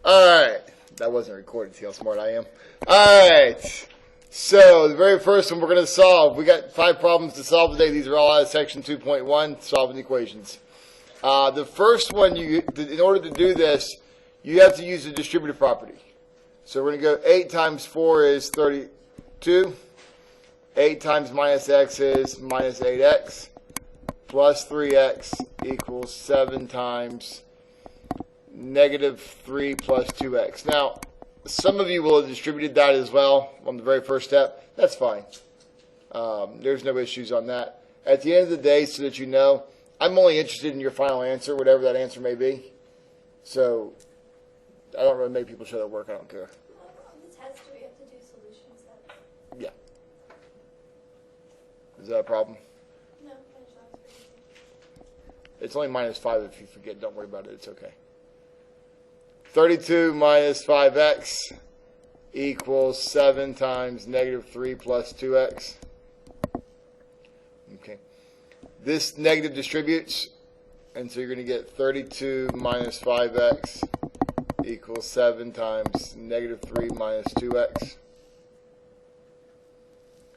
Alright. That wasn't recorded. See how smart I am? Alright. So, the very first one we're going to solve. We got 5 problems to solve today. These are all out of section 2.1, solving equations. The first one, in order to do this, you have to use the distributive property. So we're going to go 8 times 4 is 32. 8 times minus x is minus 8x. Plus 3x equals 7 times negative 3 plus 2x. Now, some of you will have distributed that as well on the very first step. That's fine. There's no issues on that. At the end of the day, so that you know, I'm only interested in your final answer, whatever that answer may be. So, I don't really make people show their work. I don't care. On the test, do we have to do solution sets? Yeah. Is that a problem? No, I just thought it was pretty easy. It's only minus 5 if you forget. Don't worry about it. It's okay. 32 minus 5x equals 7 times negative 3 plus 2x. Okay. This negative distributes, and so you're going to get 32 minus 5x equals 7 times negative 3 minus 2x.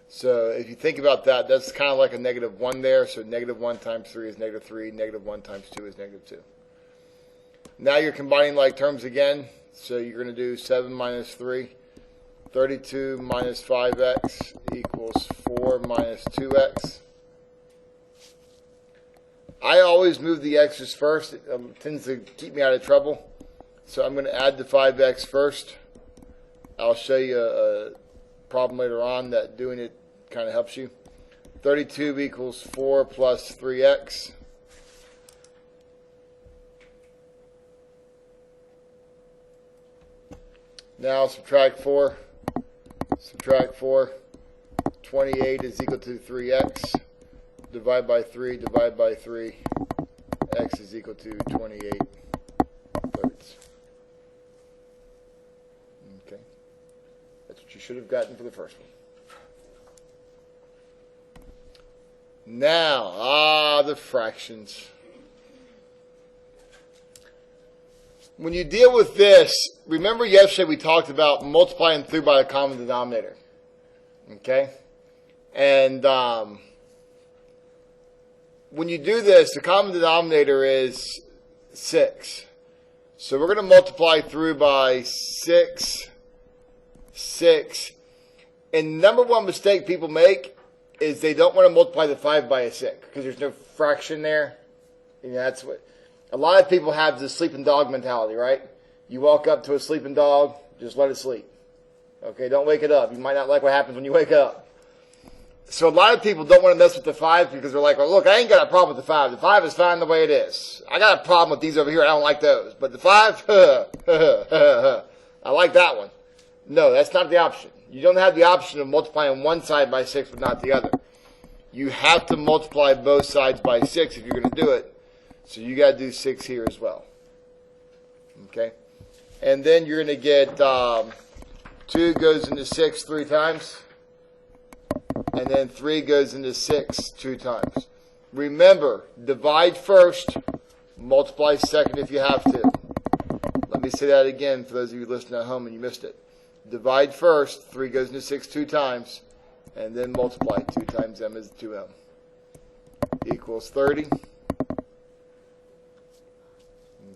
So if you think about that, that's kind of like a negative 1 there. So negative 1 times 3 is negative 3. Negative 1 times 2 is negative 2. Now you're combining like terms again. So you're going to do 7 minus 3. 32 minus 5x equals 4 minus 2x. I always move the x's first. It tends to keep me out of trouble. So I'm going to add the 5x first. I'll show you a problem later on that doing it kind of helps you. 32 equals 4 plus 3x. Now subtract 4. Subtract 4. 28 is equal to 3x. Divide by 3. Divide by 3. X is equal to 28 thirds. Okay. That's what you should have gotten for the first one. Now, the fractions. When you deal with this, remember yesterday we talked about multiplying through by the common denominator. Okay? And when you do this, the common denominator is 6. So we're going to multiply through by 6, 6. And number one mistake people make is they don't want to multiply the 5 by a 6 because there's no fraction there. And that's what a lot of people have, this sleeping dog mentality, right? You walk up to a sleeping dog, just let it sleep. Okay, don't wake it up. You might not like what happens when you wake up. So a lot of people don't want to mess with the 5 because they're like, well, look, I ain't got a problem with the 5. The 5 is fine the way it is. I got a problem with these over here. I don't like those. But the 5, I like that one. No, that's not the option. You don't have the option of multiplying one side by 6 but not the other. You have to multiply both sides by 6 if you're going to do it. So you got to do 6 here as well. Okay? And then you're going to get 2 goes into 6 3 times. And then 3 goes into 6 2 times. Remember, divide first, multiply second if you have to. Let me say that again for those of you listening at home and you missed it. Divide first, 3 goes into 6 2 times, and then multiply. 2 times m is 2m. Equals 30.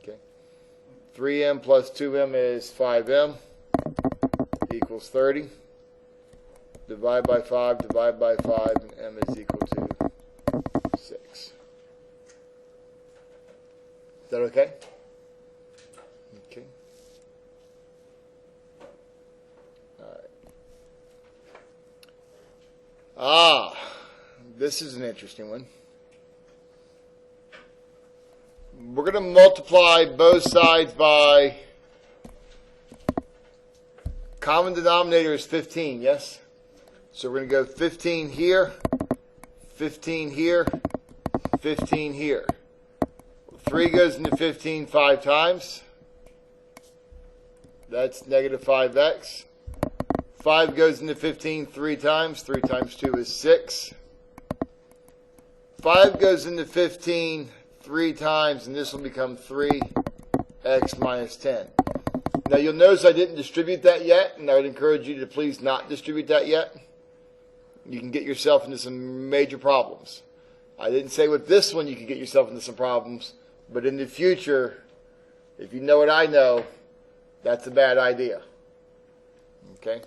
Okay. 3m plus 2m is 5m. Equals 30. Divide by 5, divide by 5, and m is equal to 6. Is that okay? Okay. All right. This is an interesting one. We're going to multiply both sides by common denominator is 15, yes? So we're going to go 15 here, 15 here, 15 here. 3 goes into 15 5 times. That's negative 5x. 5 goes into 15 3 times. 3 times 2 is 6. 5 goes into 15 3 times, and this will become 3x minus 10. Now you'll notice I didn't distribute that yet, and I would encourage you to please not distribute that yet. You can get yourself into some major problems. I didn't say with this one you could get yourself into some problems, but in the future, if you know what I know, that's a bad idea. Okay?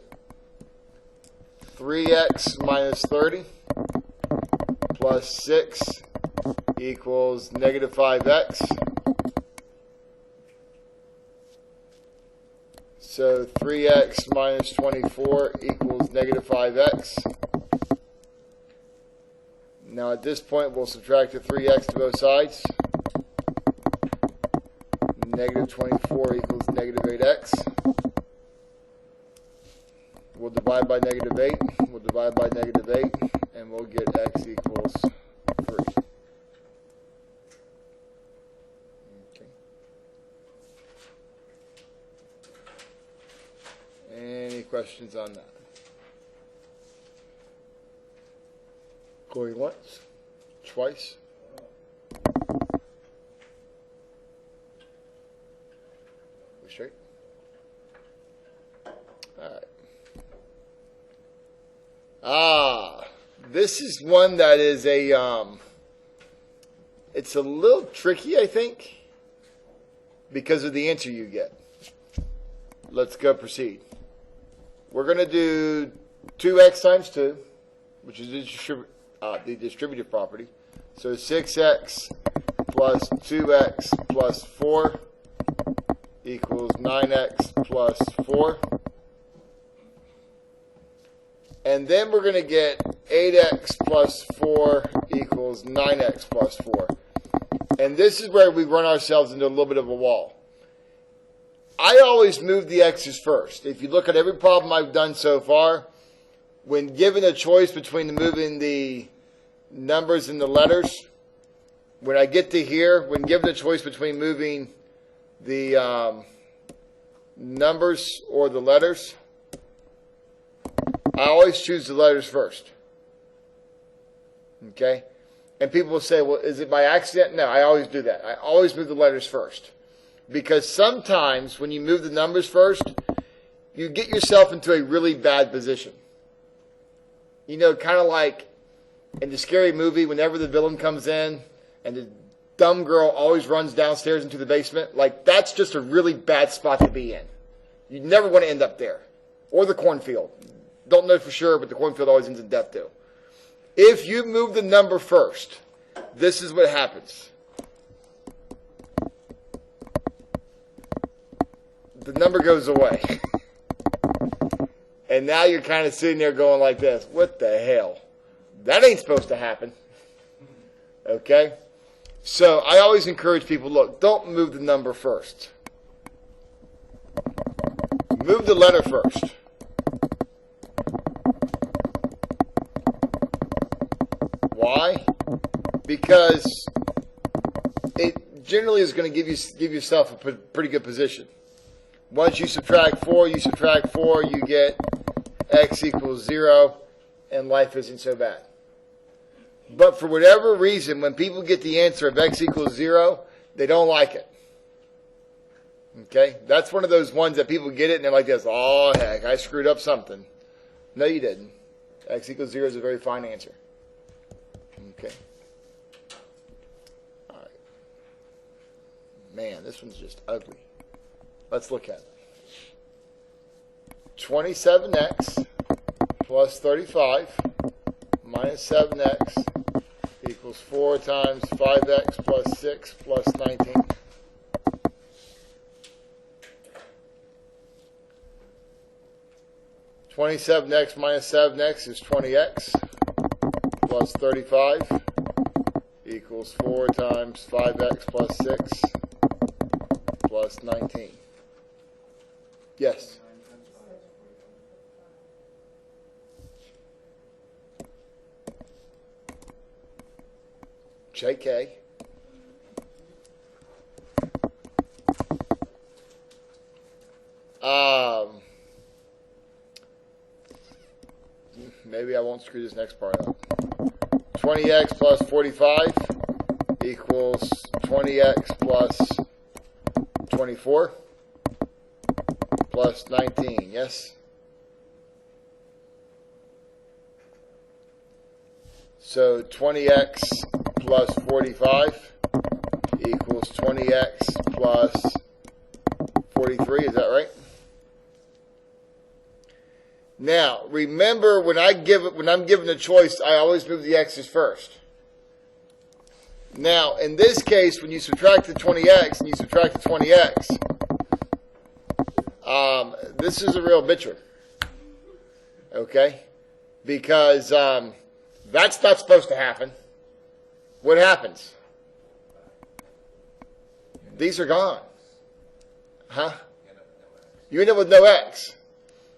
3x minus 30 plus 6 equals negative 5x. So 3x minus 24 equals negative 5x. Now at this point we'll subtract the 3x to both sides. Negative 24 equals negative 8x. We'll divide by negative 8. We'll divide by negative 8. And we'll get x equals 3. Okay. Any questions on that? Going once? Twice? We straight? Alright. This is one that is it's a little tricky, I think, because of the answer you get. Let's go proceed. We're going to do 2x times 2, which is the distributive property. So 6x plus 2x plus 4 equals 9x plus 4. And then we're going to get 8x plus 4 equals 9x plus 4. And this is where we run ourselves into a little bit of a wall. I always move the x's first. If you look at every problem I've done so far, when given a choice between moving the numbers and the letters, when I get to here, when given a choice between moving the numbers or the letters, I always choose the letters first. Okay? And people will say, well, is it by accident? No, I always do that. I always move the letters first. Because sometimes when you move the numbers first, you get yourself into a really bad position. You know, kind of like in the scary movie, whenever the villain comes in and the dumb girl always runs downstairs into the basement, like that's just a really bad spot to be in. You never want to end up there. Or the cornfield. Don't know for sure, but the cornfield always ends in death too. If you move the number first, this is what happens. The number goes away. And now you're kind of sitting there going like this. What the hell? That ain't supposed to happen. Okay? So I always encourage people, look, don't move the number first. Move the letter first. Why? Because it generally is going to give yourself a pretty good position. Once you subtract 4, you get x equals 0, and life isn't so bad. But for whatever reason, when people get the answer of x equals 0, they don't like it. Okay? That's one of those ones that people get it and they're like this, oh heck, I screwed up something. No, you didn't. X equals 0 is a very fine answer. Okay. All right. Man, this one's just ugly. Let's look at it. 27x plus 35 minus 7x equals 4 times 5x plus 6 plus 19. $27x minus 7x is 20x plus 35 equals 4 times 5x plus 6 plus 19. Yes? JK. Maybe I won't screw this next part up. 20x plus 45 equals 20x plus 24. plus 19, yes? So 20x plus 45 equals 20x plus 43, is that right? Now, remember when I'm given a choice, I always move the x's first. Now, in this case, when you subtract the 20x and you subtract the 20x, this is a real bitcher. Okay? Because that's not supposed to happen. What happens? These are gone. Huh? You end up with no x.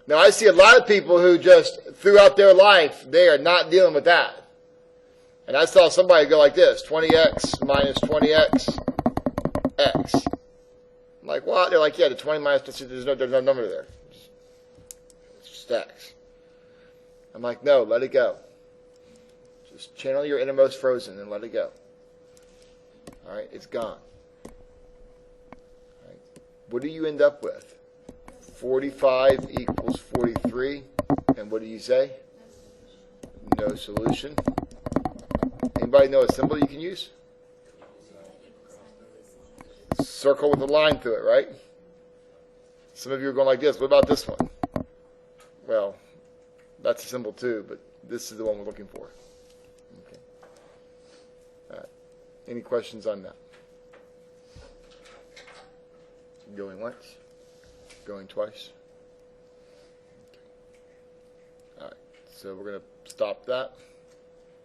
Now, I see a lot of people who just, throughout their life, they are not dealing with that. And I saw somebody go like this, 20x minus 20x, x. I'm like, what? They're like, yeah, the 20 minus, there's no number there. It's just x. I'm like, no, let it go. Just channel your innermost frozen and let it go. All right, it's gone. All right. What do you end up with? 45 equals 43. And what do you say? No solution. Anybody know a symbol you can use? Circle with a line through it, right? Some of you are going like this. What about this one? Well, that's a symbol too, but this is the one we're looking for. Okay. All right. Any questions on that? Going once? Going twice? Okay. All right. So we're going to stop that.